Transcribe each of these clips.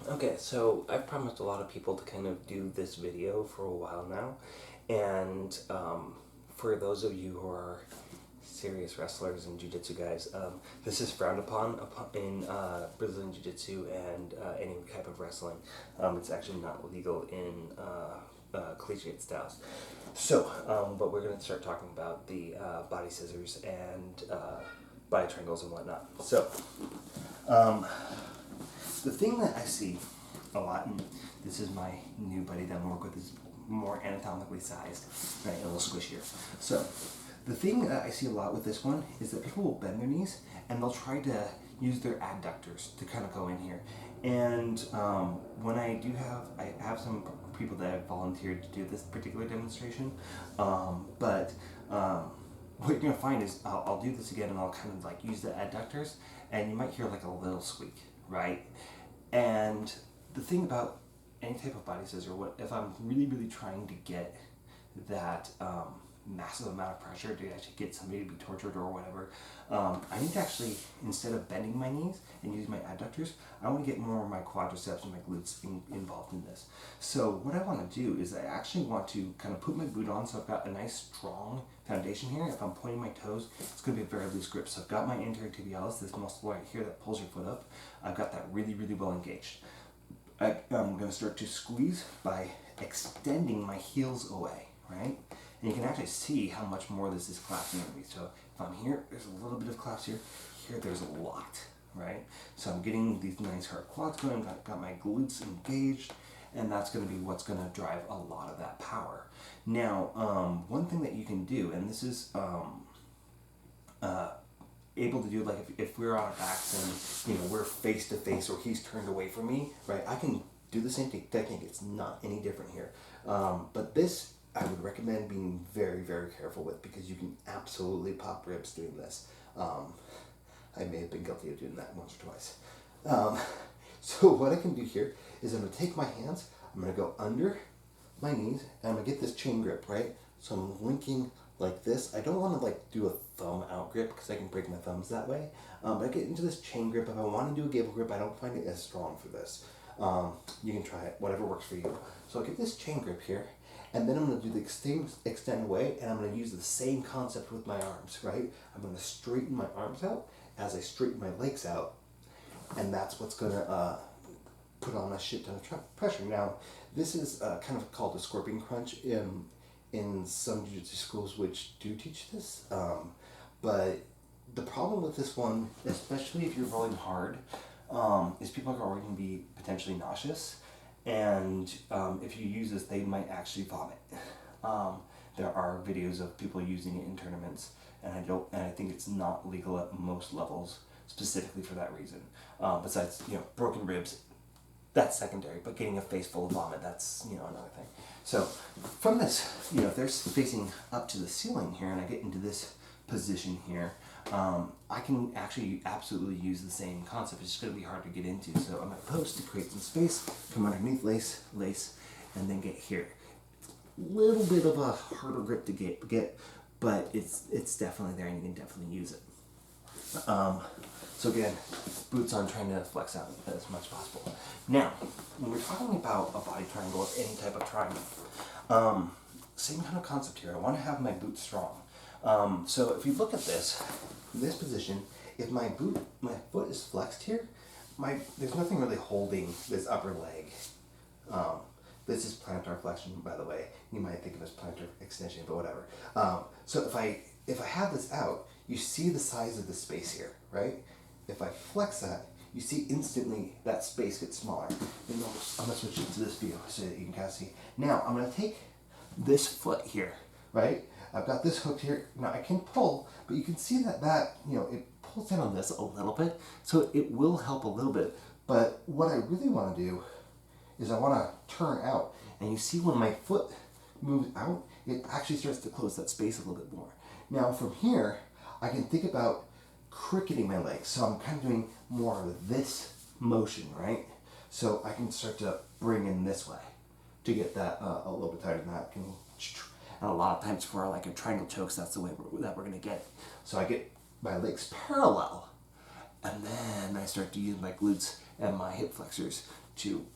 Okay, so I've promised a lot of people to kind of do this video for a while now, and for those of you who are serious wrestlers and jiu-jitsu guys, this is frowned upon in Brazilian jiu-jitsu and any type of wrestling. It's actually not legal in collegiate styles. So, but we're going to start talking about the body scissors and body triangles and whatnot. So, the thing that I see a lot, and this is my new buddy that I'm working with, is more anatomically sized, right, a little squishier. So, the thing that I see a lot with this one is that people will bend their knees and they'll try to use their adductors to kind of go in here. And when I have some people that have volunteered to do this particular demonstration, but what you're gonna find is I'll do this again and I'll kind of like use the adductors, and you might hear like a little squeak, right? And the thing about any type of body scissor, if I'm really trying to get that massive amount of pressure to actually get somebody to be tortured or whatever, I need to actually, instead of bending my knees and using my adductors, I want to get more of my quadriceps and my glutes involved in this. So what I want to do is I actually want to kind of put my boot on, so I've got a nice strong foundation here. If I'm pointing my toes, it's going to be a very loose grip. So I've got my anterior tibialis, this muscle right here that pulls your foot up. I've got that really well engaged. I'm going to start to squeeze by extending my heels away, right? And you can actually see how much more this is collapsing over me. So if I'm here, there's a little bit of collapse here. Here, there's a lot, right? So I'm getting these nice hard quads going, got my glutes engaged, and that's going to be what's going to drive a lot of that power. Now, one thing that you can do, and this is able to do, like if we're on our backs and we're face to face or he's turned away from me, right? I can do the same technique. It's not any different here. But this I would recommend being very careful with, because you can absolutely pop ribs doing this. I may have been guilty of doing that once or twice. So what I can do here is I'm going to take my hands, I'm going to go under my knees, and I'm going to get this chain grip, right? So I'm linking like this. I don't want to like do a thumb out grip because I can break my thumbs that way. But I get into this chain grip. If I want to do a gable grip, I don't find it as strong for this. You can try it, whatever works for you. So I'll get this chain grip here, and then I'm going to do the extend away, and I'm going to use the same concept with my arms, right? I'm going to straighten my arms out as I straighten my legs out, and that's what's going to put on a shit ton of pressure. Now, this is kind of called a scorpion crunch in some jiu-jitsu schools which do teach this, but the problem with this one, especially if you're rolling hard, is people are already going to be potentially nauseous, and if you use this, they might actually vomit. There are videos of people using it in tournaments, and I think it's not legal at most levels, specifically for that reason. Besides, broken ribs, that's secondary, but getting a face full of vomit, that's, another thing. So from this, if they're facing up to the ceiling here and I get into this position here, I can actually absolutely use the same concept. It's just going to be hard to get into. So I'm going to post to create some space, come underneath lace, and then get here. Little bit of a harder grip to get, but it's definitely there and you can definitely use it. So again, boots on, trying to flex out as much as possible. Now, when we're talking about a body triangle or any type of triangle, same kind of concept here. I want to have my boot strong. So if you look at this position, if my foot is flexed here, there's nothing really holding this upper leg. This is plantar flexion, by the way. You might think of it as plantar extension, but whatever. So if I have this out, you see the size of the space here, right? If I flex that, you see instantly that space gets smaller. And I'm gonna switch it to this view so that you can kind of see. Now I'm gonna take this foot here, right? I've got this hooked here. Now I can pull, but you can see that it pulls down on this a little bit, so it will help a little bit. But what I really want to do is I want to turn out, and you see when my foot moves out, it actually starts to close that space a little bit more. Now from here, I can think about cricketing my legs. So I'm kind of doing more of this motion, right? So I can start to bring in this way to get that a little bit tighter than that. And a lot of times for like a triangle chokes, that's the way that we're going to get it. So I get my legs parallel, and then I start to use my glutes and my hip flexors 2.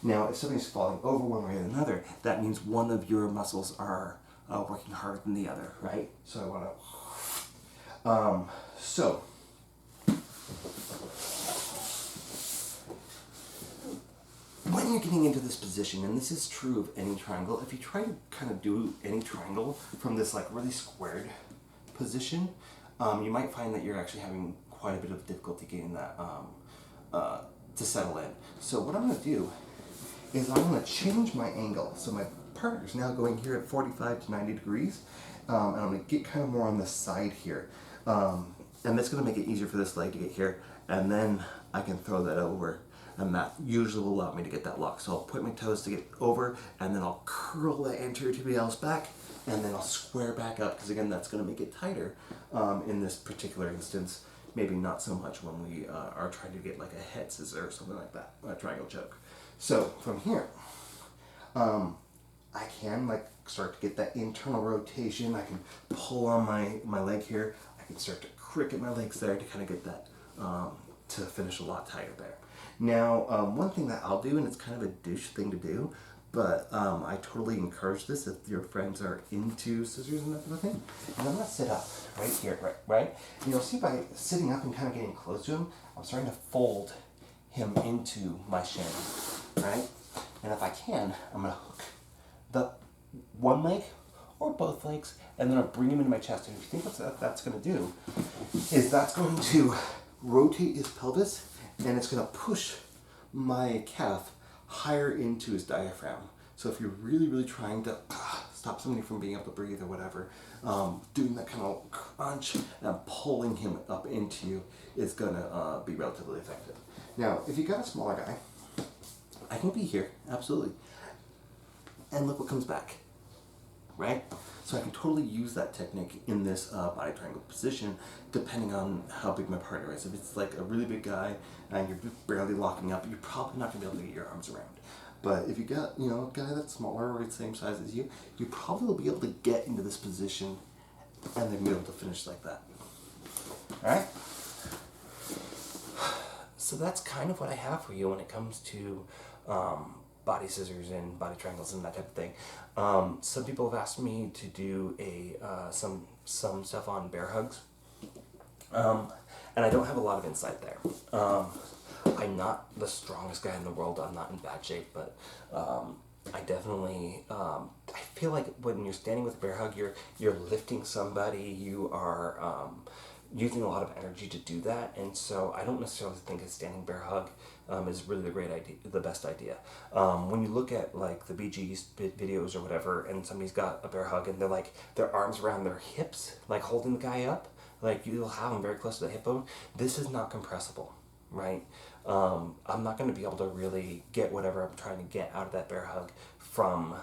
Now, if somebody's falling over one way or another, that means one of your muscles are working harder than the other, right? So I want to, so when you're getting into this position, and this is true of any triangle, if you try to kind of do any triangle from this like really squared position, you might find that you're actually having quite a bit of difficulty getting that to settle in. So what I'm going to do is I'm going to change my angle. So my partner's now going here at 45 to 90 degrees, and I'm going to get kind of more on the side here. And that's going to make it easier for this leg to get here, and then I can throw that over, and that usually will allow me to get that lock. So I'll put my toes to get over, and then I'll curl the anterior tibialis back, and then I'll square back up, because again, that's going to make it tighter in this particular instance. Maybe not so much when we are trying to get like a head scissor or something like that, a triangle choke. So from here, I can like start to get that internal rotation. I can pull on my leg here. I can start to cricket my legs there to kind of get that to finish a lot tighter there. Now, one thing that I'll do, and it's kind of a douche thing to do, but I totally encourage this if your friends are into scissors and that kind of thing. And I'm going to sit up right here, right? And you'll see by sitting up and kind of getting close to him, I'm starting to fold him into my shin, right? And if I can, I'm going to hook the one leg or both legs, and then I'll bring him into my chest. And if you think what that's going to do, is that's going to rotate his pelvis, and it's going to push my calf higher into his diaphragm. So if you're really, really trying to stop somebody from being able to breathe or whatever, doing that kind of crunch and pulling him up into you is going to be relatively effective. Now, if you got a smaller guy, I can be here, absolutely. And look what comes back, right? So I can totally use that technique in this body triangle position, depending on how big my partner is. If it's like a really big guy and you're barely locking up, you're probably not going to be able to get your arms around. But if you got, a guy that's smaller or the same size as you, you probably will be able to get into this position and then be able to finish like that. All right? So that's kind of what I have for you when it comes to body scissors and body triangles and that type of thing. Some people have asked me to do some stuff on bear hugs, and I don't have a lot of insight there. I'm not the strongest guy in the world. I'm not in bad shape, but I definitely I feel like when you're standing with a bear hug, you're lifting somebody. You are using a lot of energy to do that, and so I don't necessarily think a standing bear hug is really the best idea. When you look at like the BG's videos or whatever, and somebody's got a bear hug and they're like their arms around their hips, like holding the guy up, like you'll have them very close to the hip bone. This is not compressible, right? I'm not going to be able to really get whatever I'm trying to get out of that bear hug from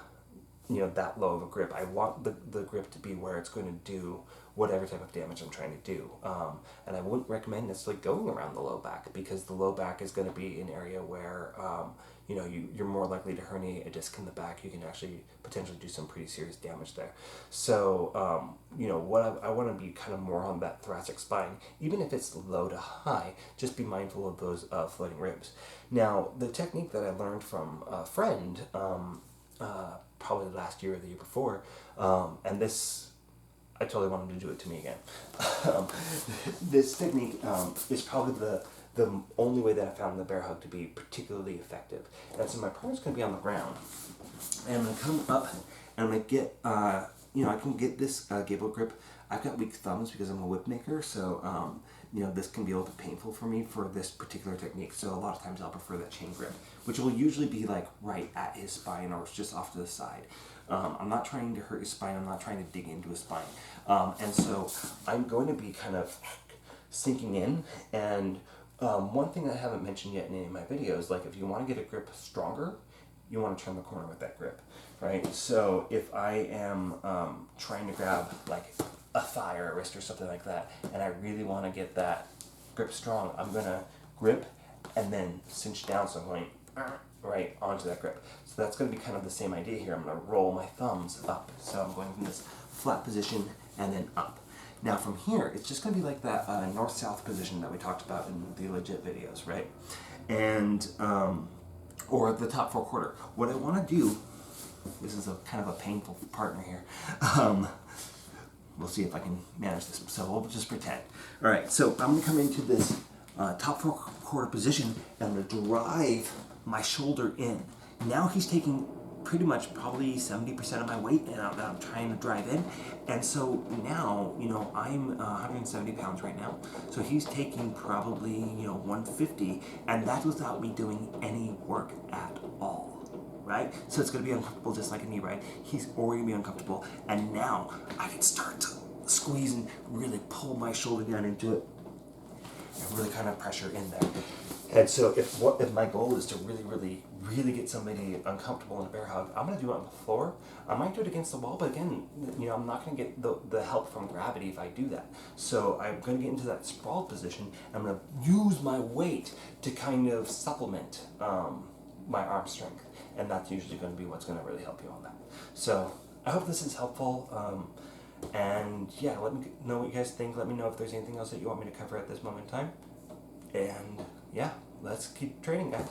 that low of a grip. I want the grip to be where it's going to do whatever type of damage I'm trying to do. And I wouldn't recommend necessarily going around the low back, because the low back is going to be an area where you're more likely to herniate a disc in the back. You can actually potentially do some pretty serious damage there. So what I want to be kind of more on that thoracic spine, even if it's low to high. Just be mindful of those floating ribs. Now, the technique that I learned from a friend probably last year or the year before, and this, I totally want him to do it to me again. This technique is probably the only way that I found the bear hug to be particularly effective. And so my partner's going to be on the ground, and I'm going to come up, and I'm going to get, I can get this gable grip. I've got weak thumbs because I'm a whip maker, so this can be a little bit painful for me for this particular technique. So a lot of times I'll prefer that chain grip, which will usually be like right at his spine or just off to the side. I'm not trying to hurt his spine. I'm not trying to dig into his spine. And so I'm going to be kind of sinking in. And one thing I haven't mentioned yet in any of my videos, like if you want to get a grip stronger, you want to turn the corner with that grip, right? So if I am trying to grab like a thigh or a wrist or something like that, and I really want to get that grip strong, I'm going to grip and then cinch down, so I'm going right onto that grip. So that's going to be kind of the same idea here. I'm going to roll my thumbs up. So I'm going from this flat position and then up. Now from here, it's just going to be like that north-south position that we talked about in the legit videos, right? and or the top 4 quarter. What I want to do, this is a kind of a painful partner here. We'll see if I can manage this. So we'll just pretend. All right. So I'm going to come into this top 4 quarter position, and I'm going to drive my shoulder in. Now he's taking pretty much probably 70% of my weight, and I'm trying to drive in. And so now, I'm 170 pounds right now. So he's taking probably, 150, and that's without me doing any work at all. Right? So it's going to be uncomfortable just like a knee ride. He's already going to be uncomfortable, and now I can start to squeeze and really pull my shoulder down into it and really kind of pressure in there. And so if my goal is to really get somebody uncomfortable in a bear hug, I'm going to do it on the floor. I might do it against the wall, but again, I'm not going to get the help from gravity if I do that. So I'm going to get into that sprawled position. I'm going to use my weight to kind of supplement my arm strength. And that's usually going to be what's going to really help you on that. So I hope this is helpful. And yeah, let me know what you guys think. Let me know if there's anything else that you want me to cover at this moment in time. And yeah, let's keep training, guys.